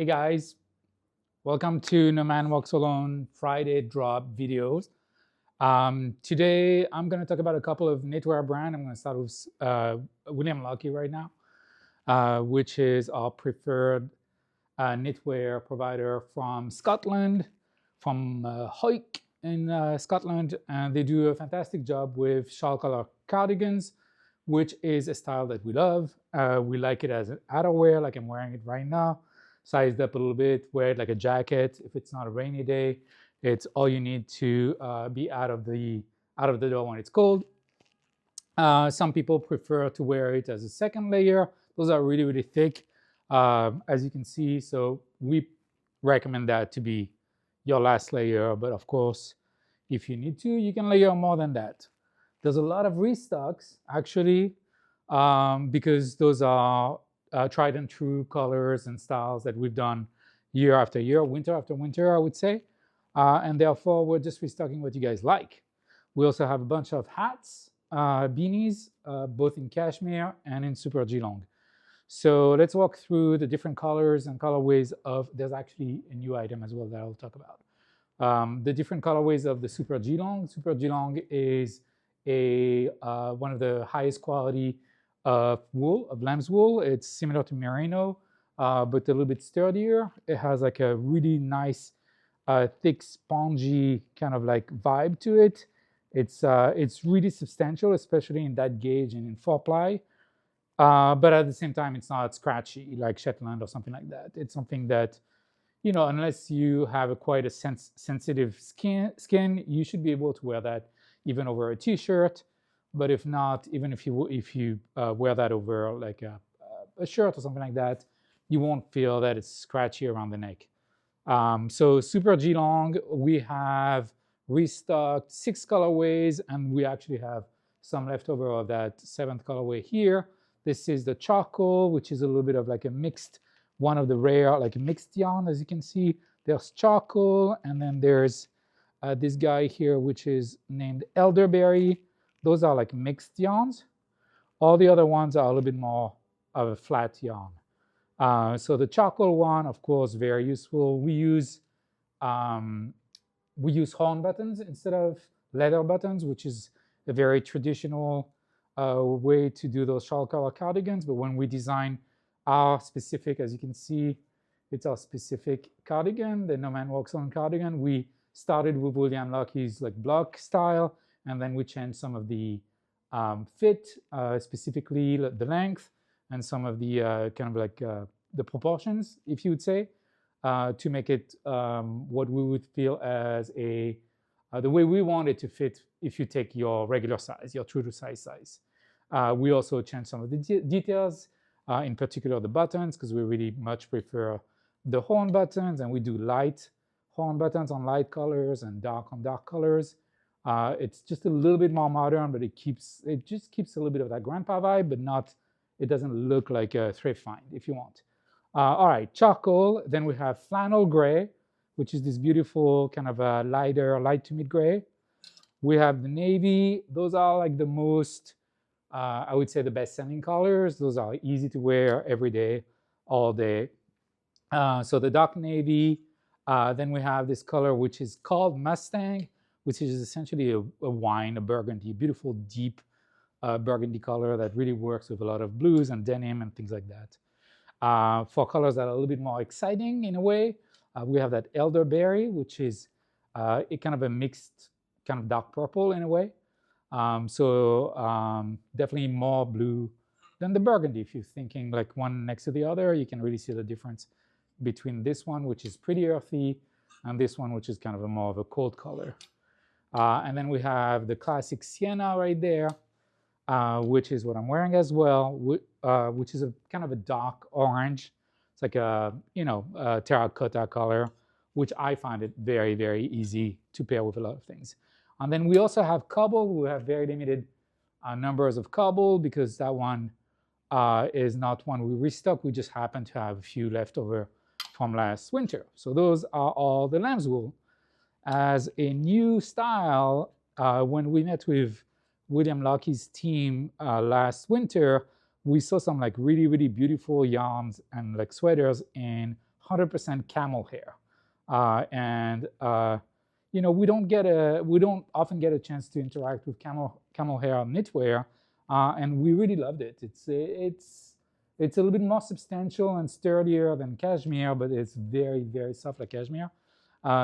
Hey guys, welcome to No Man Walks Alone Friday drop videos. Today I'm going to talk about a couple of knitwear brands. I'm going to start with William Lockie right now, which is our preferred knitwear provider from Scotland, from Hoyk in Scotland, and they do a fantastic job with shawl collar cardigans, which is a style that we love. We like it as an outerwear, like I'm wearing it right now, sized up a little bit, wear it like a jacket. If it's not a rainy day, it's all you need to be out of the door when it's cold. Some people prefer to wear it as a second layer. Those are really, really thick, as you can see. So we recommend that to be your last layer. But of course, if you need to, you can layer more than that. There's a lot of restocks, actually, because those are tried and true colors and styles that we've done year after year, winter after winter, I would say. And therefore, we're just restocking what you guys like. We also have a bunch of hats, beanies, both in cashmere and in super G-long. So let's walk through the different colors and colorways of, there's actually a new item as well that I'll talk about. The different colorways of the super G-long. Super G-long is one of the highest quality of wool, of lamb's wool. It's similar to merino, but a little bit sturdier. It has like a really nice, thick, spongy kind of like vibe to it. It's really substantial, especially in that gauge and in 4-ply. But at the same time, it's not scratchy like Shetland or something like that. It's something that, you know, unless you have quite a sensitive skin, you should be able to wear that even over a t-shirt. But if not, even if you wear that over like a shirt or something like that, you won't feel that it's scratchy around the neck. So super G-long, we have restocked 6 colorways, and we actually have some leftover of that 7th colorway here. This is the charcoal, which is a little bit of like a mixed, one of the rare, like a mixed yarn, as you can see. There's charcoal, and then there's this guy here, which is named elderberry. Those are like mixed yarns. All the other ones are a little bit more of a flat yarn. So the charcoal one, of course, very useful. We use horn buttons instead of leather buttons, which is a very traditional way to do those shawl collar cardigans. But when we design our specific, as you can see, it's our specific cardigan, the No Man Walks Alone cardigan. We started with William Lockie's like block style, and then we changed some of the fit, specifically the length, and some of the kind of like the proportions, if you would say, to make it what we would feel as the way we want it to fit if you take your regular size, your true to size. We also changed some of the details, in particular the buttons, because we really much prefer the horn buttons, and we do light horn buttons on light colors and dark on dark colors. It's just a little bit more modern, but it just keeps a little bit of that grandpa vibe, but not, it doesn't look like a thrift find, if you want. All right, charcoal. Then we have flannel gray, which is this beautiful kind of a light to mid gray. We have the navy. Those are like the most, I would say, the best selling colors. Those are easy to wear every day, all day. So the dark navy. Then we have this color, which is called Mustang, which is essentially a wine, a burgundy, beautiful, deep burgundy color that really works with a lot of blues and denim and things like that. For colors that are a little bit more exciting in a way, we have that elderberry, which is a kind of a mixed kind of dark purple in a way. Definitely more blue than the burgundy. If you're thinking like one next to the other, you can really see the difference between this one, which is pretty earthy, and this one, which is kind of a more of a cold color. And then we have the classic sienna right there, which is what I'm wearing as well, which is a kind of a dark orange. It's like a, you know, a terracotta color, which I find it very, very easy to pair with a lot of things. And then we also have cobble. We have very limited numbers of cobble because that one is not one we restock. We just happen to have a few left over from last winter. So those are all the lamb's wool. As a new style, when we met with William Lockie's team last winter, we saw some like really, really beautiful yarns and like sweaters in 100% camel hair. And we don't often get a chance to interact with camel hair on knitwear, and we really loved it. It's a little bit more substantial and sturdier than cashmere, but it's very, very soft like cashmere.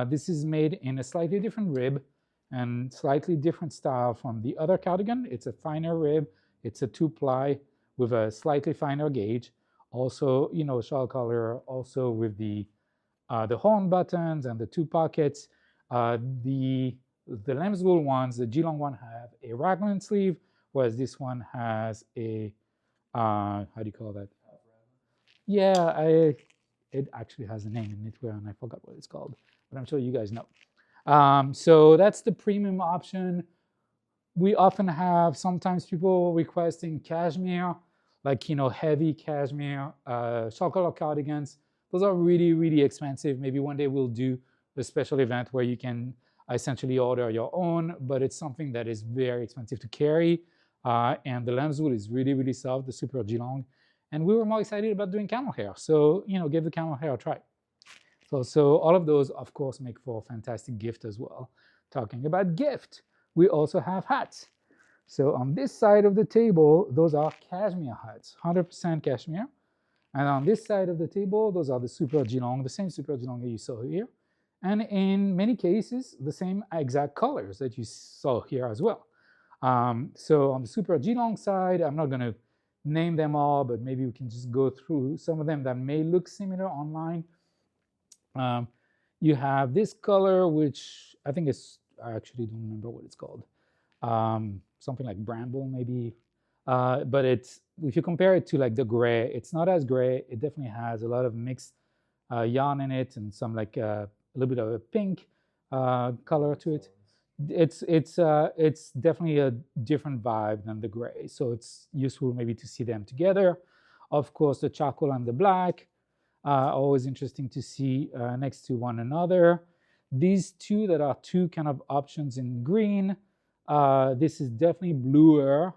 This is made in a slightly different rib and slightly different style from the other cardigan. It's a finer rib. It's a 2-ply with a slightly finer gauge. Also, shawl collar, also with the horn buttons and the 2 pockets. The lamb's wool ones, the Geelong one, have a raglan sleeve, whereas this one has a how do you call that? Yeah, it actually has a name in knitwear, and I forgot what it's called, but I'm sure you guys know. So that's the premium option. We often have sometimes people requesting cashmere, like heavy cashmere shawl collar cardigans. Those are really, really expensive. Maybe one day we'll do a special event where you can essentially order your own, but it's something that is very expensive to carry. And the lamb's wool is really, really soft, the Super Geelong. And we were more excited about doing camel hair. So, give the camel hair a try. So all of those, of course, make for a fantastic gift as well. Talking about gift, we also have hats. So on this side of the table, those are cashmere hats, 100% cashmere. And on this side of the table, those are the Super Geelong, the same Super Geelong that you saw here. And in many cases, the same exact colors that you saw here as well. So on the Super Geelong side, I'm not going to name them all, but maybe we can just go through some of them that may look similar online. You have this color, which I think I actually don't remember what it's called. Something like bramble maybe. But if you compare it to like the gray, it's not as gray. It definitely has a lot of mixed yarn in it and some like a little bit of a pink color to it. It's definitely a different vibe than the gray, so it's useful maybe to see them together. Of course, the charcoal and the black always interesting to see next to one another. These two that are two kind of options in green. This is definitely bluer.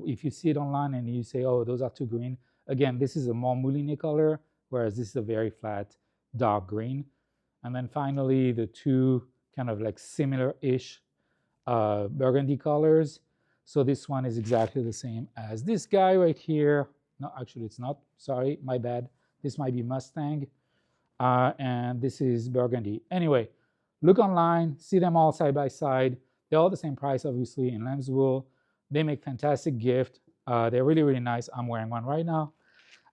If you see it online and you say, oh, those are too green. Again, this is a more mouliné color, whereas this is a very flat dark green. And then finally, the two kind of like similar-ish burgundy colors. So this one is exactly the same as this guy right here. No, actually it's not. Sorry, my bad. This might be Mustang. And this is burgundy. Anyway, look online, see them all side by side. They're all the same price, obviously, in lamb's wool. They make fantastic gift. They're really, really nice. I'm wearing one right now.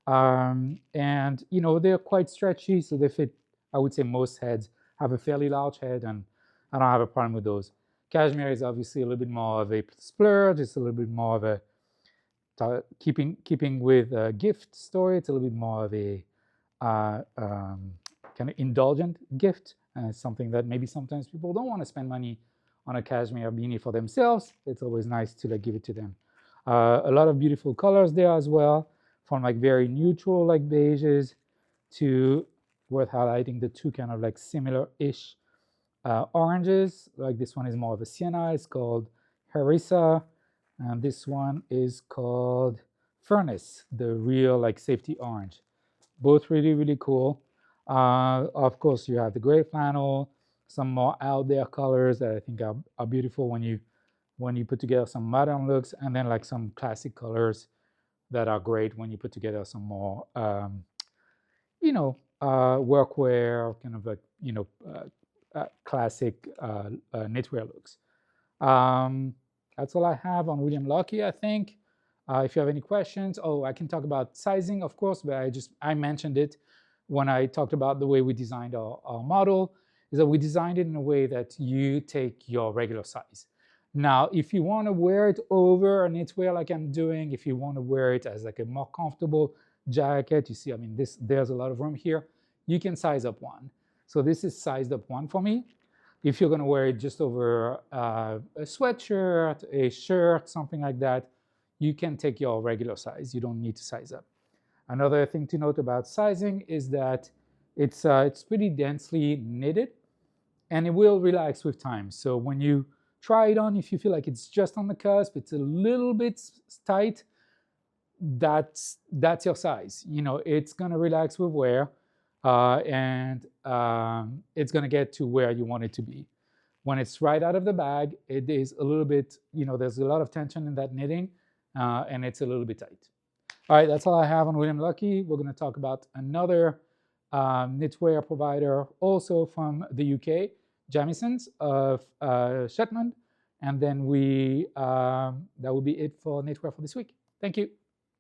And, they're quite stretchy, so they fit, I would say most heads have a fairly large head, and I don't have a problem with those. Cashmere is obviously a little bit more of a splurge. It's a little bit more of a, keeping with a gift story, it's a little bit more of a kind of indulgent gift. And it's something that maybe sometimes people don't want to spend money on a cashmere beanie for themselves. It's always nice to like give it to them. A lot of beautiful colors there as well, from like very neutral like beiges to worth highlighting the two kind of like similar-ish oranges. Like this one is more of a sienna. It's called Harissa, and this one is called Furnace, the real like safety orange. Both really, really cool. Of course, you have the gray flannel, some more out there colors that I think are beautiful when you put together some modern looks, and then like some classic colors that are great when you put together some more, workwear, kind of like, classic knitwear looks. That's all I have on William Lockie, I think. If you have any questions, I can talk about sizing, of course, but I mentioned it when I talked about the way we designed our model, is that we designed it in a way that you take your regular size. Now, if you want to wear it over a knitwear like I'm doing, if you want to wear it as like a more comfortable jacket, you see, I mean, there's a lot of room here, you can size up one. So this is sized up one for me. If you're going to wear it just over a sweatshirt, a shirt, something like that, you can take your regular size. You don't need to size up. Another thing to note about sizing is that it's pretty densely knitted, and it will relax with time. So when you try it on, if you feel like it's just on the cusp, it's a little bit tight, that's your size. It's going to relax with wear. and it's going to get to where you want it to be. When it's right out of the bag, it is a little bit, there's a lot of tension in that knitting, and it's a little bit tight. All right, that's all I have on William Lockie. We're going to talk about another knitwear provider, also from the UK, Jamison's of Shetland. And then that will be it for knitwear for this week. Thank you.